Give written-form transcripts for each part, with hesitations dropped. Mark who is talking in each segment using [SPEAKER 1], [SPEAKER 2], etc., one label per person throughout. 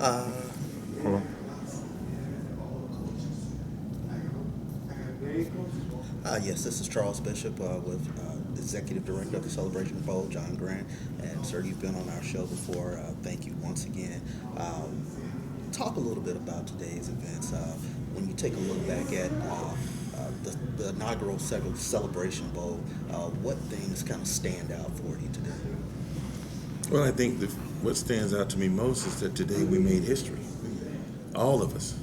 [SPEAKER 1] Uh,
[SPEAKER 2] Hold on.
[SPEAKER 1] yes, this is Charles Bishop with Executive Director of the Celebration Bowl, John Grant. And, sir, you've been on our show before. Thank you once again. Talk a little bit about today's events. When you take a look back at the inaugural Celebration Bowl, what things kind of stand out for you today?
[SPEAKER 2] Well, I think what stands out to me most is that today we made history. All of us,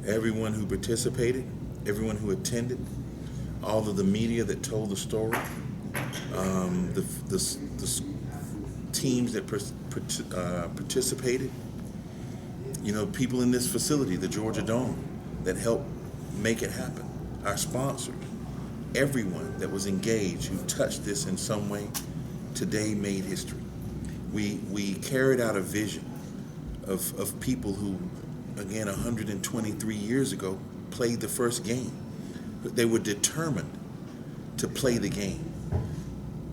[SPEAKER 2] everyone who participated, everyone who attended, all of the media that told the story, the teams that participated, people in this facility, the Georgia Dome, that helped make it happen, our sponsors, everyone that was engaged who touched this in some way, today made history. We carried out a vision of people who, again, 123 years ago, played the first game. But they were determined to play the game.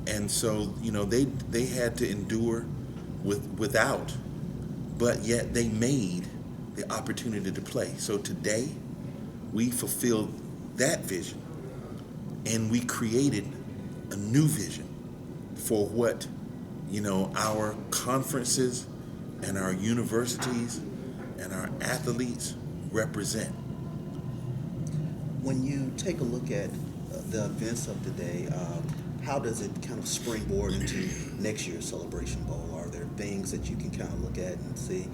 [SPEAKER 2] And so, they had to endure without, but yet they made the opportunity to play. So today, we fulfilled that vision and we created a new vision for what our conferences and our universities and our athletes represent.
[SPEAKER 1] When you take a look at the events of today, how does it kind of springboard into next year's Celebration Bowl? Are there things that you can kind of look at and see,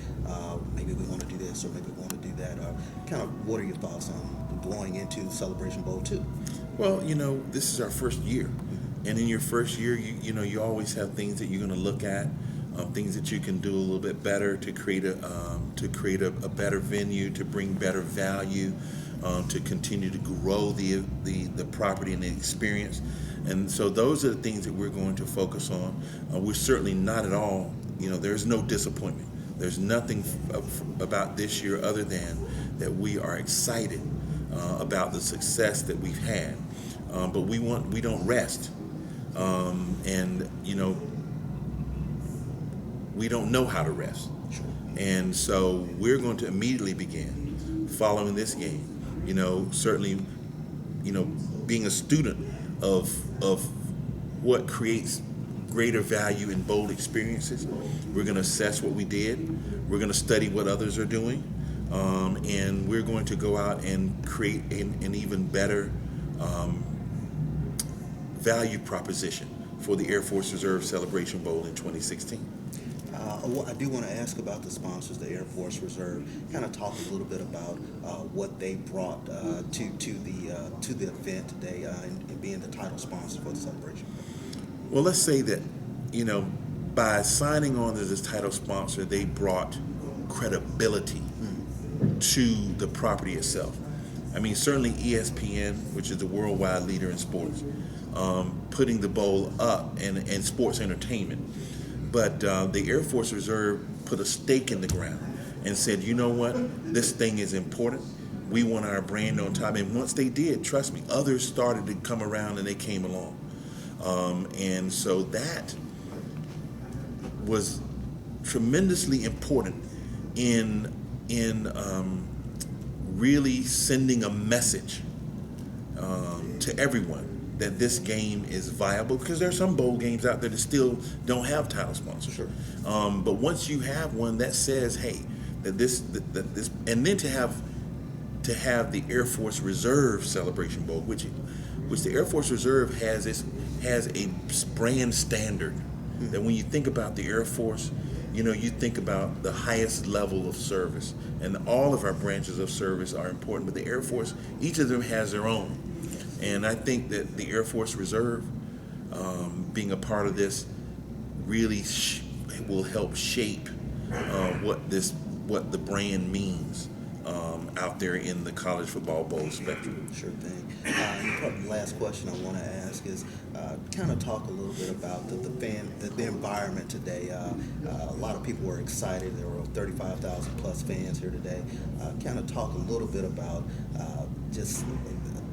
[SPEAKER 1] maybe we want to do this or maybe we want to do that? Or kind of what are your thoughts on going into Celebration Bowl 2?
[SPEAKER 2] Well, this is our first year, and in your first year, you always have things that you're going to look at, things that you can do a little bit better to create a better venue, to bring better value, to continue to grow the property and the experience. And so those are the things that we're going to focus on. We're certainly not at all, there's no disappointment. There's nothing about this year other than that we are excited about the success that we've had. But we don't rest. And we don't know how to rest. And so we're going to immediately begin following this game. Certainly, being a student of what creates greater value in bold experiences. We're going to assess what we did. We're going to study what others are doing. And we're going to go out and create an even better value proposition for the Air Force Reserve Celebration Bowl in 2016.
[SPEAKER 1] I do want to ask about the sponsors, the Air Force Reserve. Kind of talk a little bit about what they brought to the event today, and being the title sponsor for the celebration.
[SPEAKER 2] Well, let's say that, by signing on as this title sponsor, they brought credibility to the property itself. I mean, certainly ESPN, which is the worldwide leader in sports, putting the bowl up and sports entertainment. But the Air Force Reserve put a stake in the ground and said, you know what, this thing is important. We want our brand on top. And once they did, trust me, others started to come around and they came along. And so that was tremendously important in really sending a message to everyone that this game is viable, because there are some bowl games out there that still don't have title sponsors.
[SPEAKER 1] Sure.
[SPEAKER 2] But once you have one that says, hey, that this, and then to have the Air Force Reserve Celebration Bowl, which the Air Force Reserve has a brand standard that when you think about the Air Force, you think about the highest level of service, and all of our branches of service are important, but the Air Force, each of them has their own. And I think that the Air Force Reserve, being a part of this, really will help shape what the brand means out there in the college football bowl spectrum.
[SPEAKER 1] Sure thing. And probably the last question I want to ask is kind of talk a little bit about the environment today. A lot of people were excited. There were 35,000 plus fans here today. Kind of talk a little bit about just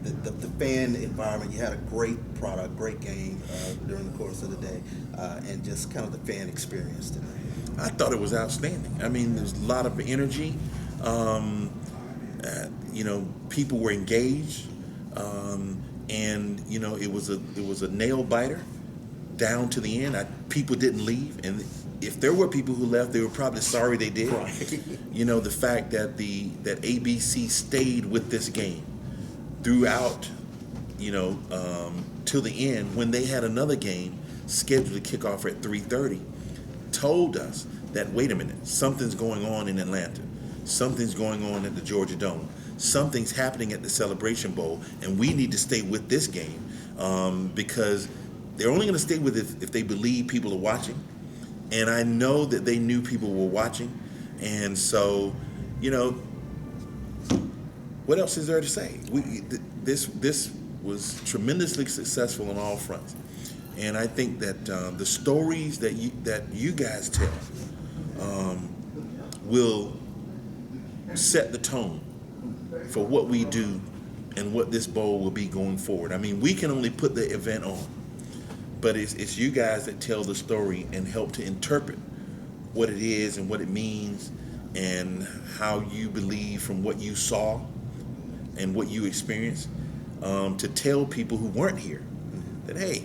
[SPEAKER 1] the fan environment. You had a great product, great game during the course of the day, and just kind of the fan experience today.
[SPEAKER 2] I thought it was outstanding. I mean, there's a lot of energy. People were engaged, and it was a nail biter down to the end. People didn't leave, and if there were people who left, they were probably sorry they did.
[SPEAKER 1] Right.
[SPEAKER 2] The fact that that ABC stayed with this game throughout, till the end, when they had another game scheduled to kick off at 3:30, told us that, wait a minute, something's going on in Atlanta, something's going on at the Georgia Dome, something's happening at the Celebration Bowl, and we need to stay with this game because they're only going to stay with it if they believe people are watching. And I know that they knew people were watching, and so, what else is there to say? This was tremendously successful on all fronts, and I think that the stories that you guys tell will set the tone for what we do and what this bowl will be going forward. I mean, we can only put the event on, but it's you guys that tell the story and help to interpret what it is and what it means and how you believe from what you saw and what you experienced, to tell people who weren't here that, hey,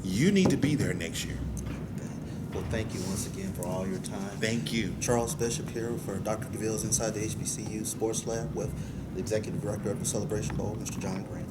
[SPEAKER 2] you need to be there next year.
[SPEAKER 1] Well, thank you once again for all your time.
[SPEAKER 2] Thank you.
[SPEAKER 1] Charles Bishop here for Dr. DeVille's Inside the HBCU Sports Lab with the Executive Director of the Celebration Bowl, Mr. John Grant.